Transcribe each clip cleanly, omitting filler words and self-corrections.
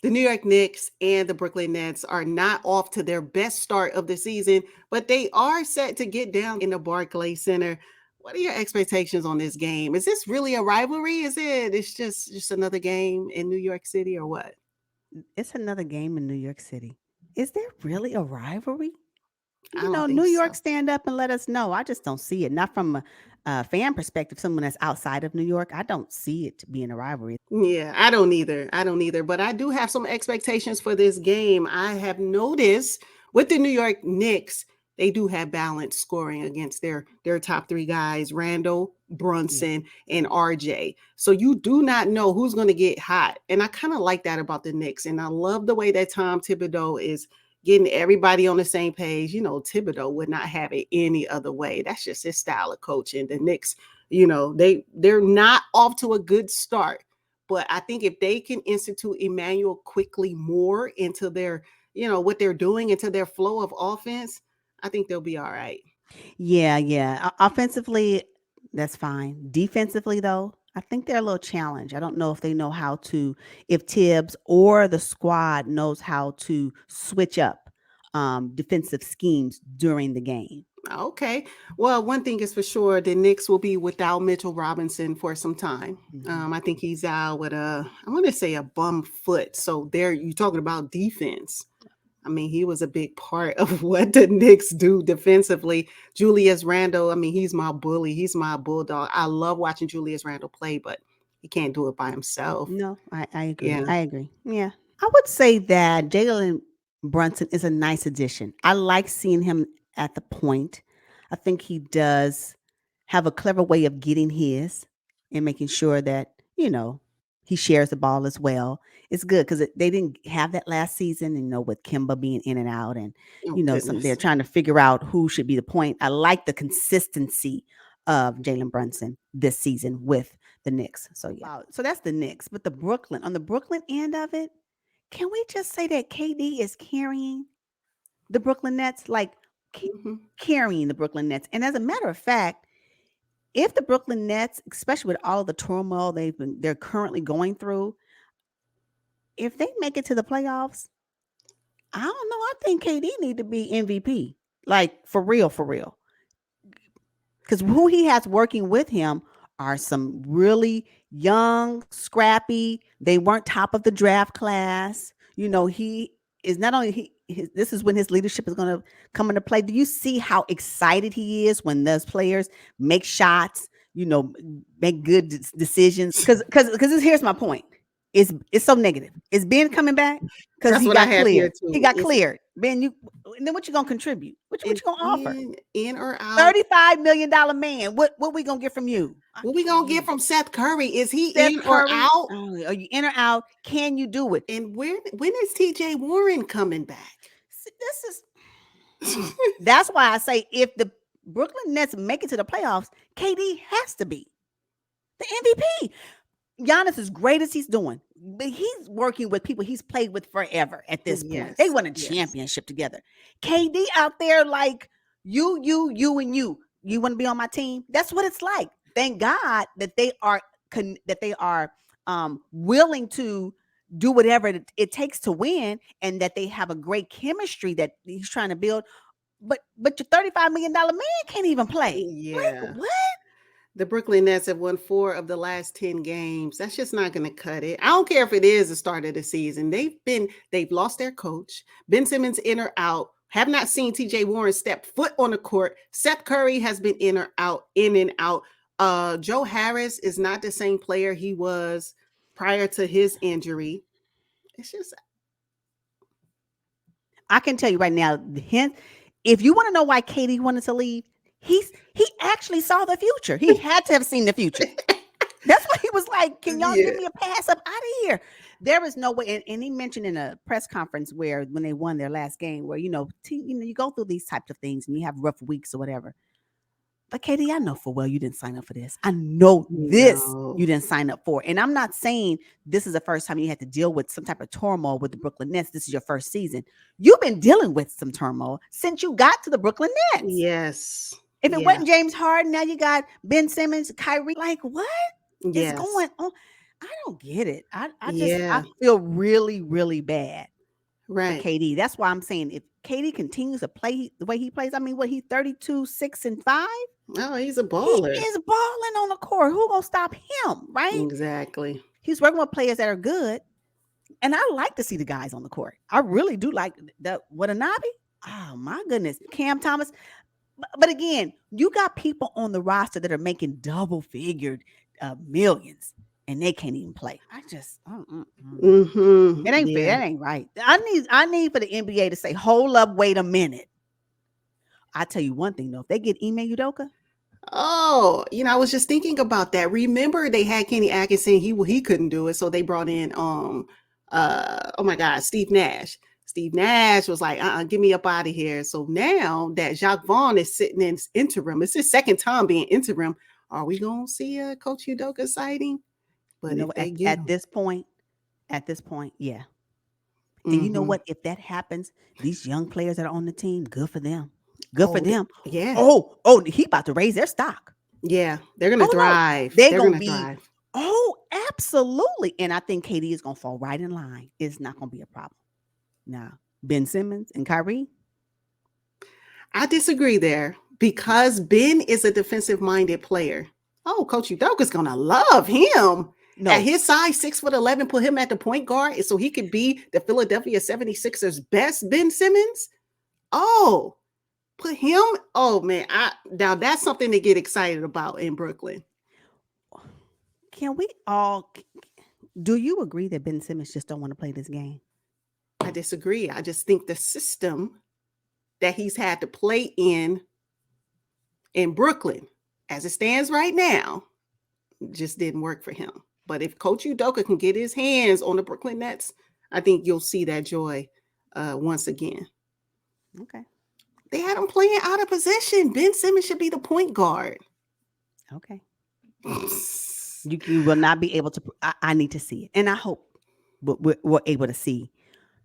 The New York Knicks and the Brooklyn Nets are not off to their best start of the season, but they are set to get down in the Barclays Center. What are your expectations on this game? Is this really a rivalry? It's just another game in New York City or what? It's another game in New York City. Is there really a rivalry? I You don't know, think New York, so. stand up and let us know. I just don't see it. Not from a fan perspective, someone that's outside of New York. I don't see it being a rivalry. Yeah, I don't either. I don't either. But I do have some expectations for this game. I have noticed with the New York Knicks, they do have balanced scoring against their top three guys, Randall, Yeah. Brunson, and RJ. So you do not know who's going to get hot. And I kind of like that about the Knicks. And I love the way that Tom Thibodeau is getting everybody on the same page. Thibodeau would not have it any other way. That's just his style of coaching. The Knicks, they're not off to a good start, but I think if they can institute Emmanuel quickly more into what they're doing, into their flow of offense, I think they'll be all right. Yeah, yeah. Offensively, that's fine. Defensively, though, I think they're a little challenged. I don't know if they know how to, if Tibbs or the squad knows how to switch up defensive schemes during the game. Okay. Well, one thing is for sure, the Knicks will be without Mitchell Robinson for some time. Mhm. I think he's out with I want to say a bum foot. So there, you talking about defense. I mean, he was a big part of what the Knicks do defensively. Julius Randle, I mean, he's my bully. He's my bulldog. I love watching Julius Randle play, but he can't do it by himself. No, I agree. Yeah. I agree. Yeah. I would say that Jalen Brunson is a nice addition. I like seeing him at the point. I think he does have a clever way of getting his and making sure that, he shares the ball as well. It's good because they didn't have that last season, with Kimba being in and out and, Oh, they're goodness. trying to figure out who should be the point. I like the consistency of Jalen Brunson this season with the Knicks. So yeah. Wow. So that's the Knicks. But on the Brooklyn end of it, can we just say that KD is carrying the Brooklyn Nets? Like ca- Mhm. carrying the Brooklyn Nets. And as a matter of fact, if the Brooklyn Nets, especially with all of the turmoil they're currently going through, if they make it to the playoffs, I don't know. I think KD need to be MVP. Like for real. Because who he has working with him are some really young, scrappy. They weren't top of the draft class. He is not only this is when his leadership is going to come into play. Do you see how excited he is when those players make shots? Make good decisions. Because here's my point. It's so negative. Is Ben coming back? Because That's he what I got have here cleared. He too. got Is cleared. Ben, and then what you gonna contribute? What is you gonna offer? in or out? $35 million man. What we gonna get from you? I What we gonna get can't. from Seth Curry? Is he Seth in or Curry, out? are you in or out? Can you do it? And when is TJ Warren coming back? This is that's why I say if the Brooklyn Nets make it to the playoffs, KD has to be the MVP. Giannis, as great as he's doing, but he's working with people he's played with forever at this point. They Yes, won a yes. championship together. KD out there like you, and you. You want to be on my team? That's what it's like. Thank God that they are willing to do whatever it takes to win, and that they have a great chemistry that he's trying to build. But your $35 million man can't even play. Like Yeah. what? The Brooklyn Nets have won 4 of the last 10 games. That's just not going to cut it. I don't care if it is the start of the season. They've lost their coach. Ben Simmons in or out. Have not seen TJ Warren step foot on the court. Seth Curry has been in or out, in and out. Joe Harris is not the same player he was prior to his injury. It's just I can tell you right now, if you want to know why Katie wanted to leave, he actually saw the future. He had to have seen the future. That's why he was like, "Can y'all yeah. give me a pass up out of here?" There is no way. And he mentioned in a press conference where when they won their last game, where you go through these types of things and you have rough weeks or whatever. But Katie, I know for well you didn't sign up for this. I know this No. you didn't sign up for. And I'm not saying this is the first time you had to deal with some type of turmoil with the Brooklyn Nets. This is your first season. You've been dealing with some turmoil since you got to the Brooklyn Nets. Yes. If it Yeah. wasn't James Harden, now you got Ben Simmons, Kyrie. Like, what is Yes. going on? I don't get it. I Yeah, feel really, really bad for right. KD. That's why I'm saying if KD continues to play the way he plays, I mean, what he 32, 6-5? Oh, he's a He baller. is balling on the court. Who gonna stop him, right? Exactly. He's working with players that are good. And I like to see the guys on the court. I really do like that. Watanabe. Oh my goodness. Cam Thomas. But again, you got people on the roster that are making double figured millions and they can't even play. I just it ain't fair. Yeah. That ain't right. I need for the NBA to say, hold up, wait a minute. I tell you one thing though, if they get Ime Udoka, Oh, I was just thinking about that. Remember they had Kenny Atkinson, he couldn't do it, so they brought in oh my God, Steve Nash. Steve Nash was like, get me up out of here. So now that Jacques Vaughn is sitting in interim, it's his second time being interim. Are we gonna see a Coach Udoka sighting? you But know, if they get at him, this point, yeah. And you know mm-hmm. what? If that happens, these young players that are on the team, good for them. Good for Oh, them. yeah, He about to raise their stock. yeah, they're gonna Oh no, thrive. they're They're gonna gonna be. thrive. Oh, absolutely. And I think KD is gonna fall right in line. It's not gonna be a problem. Now, Ben Simmons and Kyrie. I disagree there because Ben is a defensive minded player. Oh, Coach Udoka's gonna love him. At No, his size, 6'11", put him at the point guard so he could be the Philadelphia 76ers best Ben Simmons. Oh, put him. Oh man, now that's something to get excited about in Brooklyn. can we all? Do you agree that Ben Simmons just don't want to play this game? I disagree. I just think the system that he's had to play in Brooklyn, as it stands right now, just didn't work for him. But if Coach Udoka can get his hands on the Brooklyn Nets, I think you'll see that joy once again. Okay. They had him playing out of position. Ben Simmons should be the point guard. Okay. You will not be able to. I need to see it, and I hope we're able to see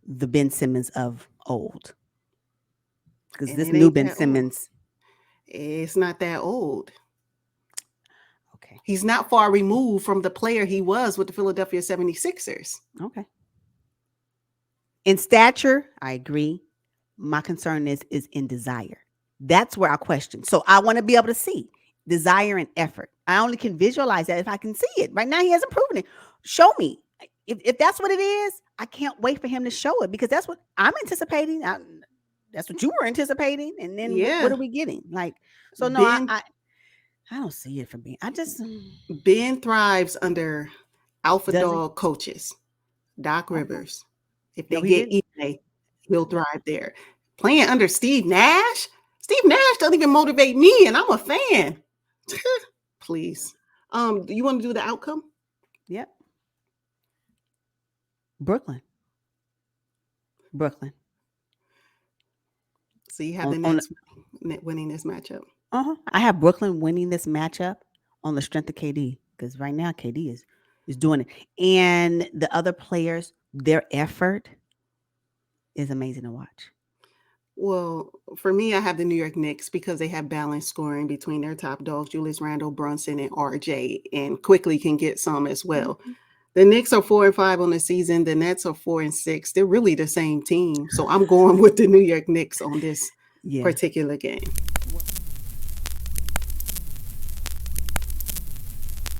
the Ben Simmons of old, because And this it new ain't Ben that old. Simmons. It's not that old. Okay. He's not far removed from the player he was with the Philadelphia 76ers. Okay. In stature, I agree. My concern is in desire. That's where I question. So I want to be able to see desire and effort. I only can visualize that if I can see it. Right now, he hasn't proven it. Show me. If that's what it is, I can't wait for him to show it, because that's what I'm anticipating. That's what you were anticipating. And then what Yeah. are we getting? Like, so no, Ben I don't see it for me. I just Ben thrives under alpha does he? dog coaches. Doc Okay. Rivers. If No, they he get didn't. Ime, he'll thrive there. Playing under Steve Nash? Steve Nash doesn't even motivate me, and I'm a fan. Please. Do you want to do the outcome? Yep. Brooklyn. So you have the On Nets winning this matchup. I have Brooklyn winning this matchup on the strength of KD, because right now KD is doing it, and the other players, their effort is amazing to watch. Well, for me, I have the New York Knicks because they have balanced scoring between their top dogs, Julius Randle, Brunson, and RJ, and quickly can get some as well. Mhm. The Knicks are 4-5 on the season. The Nets are 4-6. They're really the same team. So I'm going with the New York Knicks on this Yeah. particular game.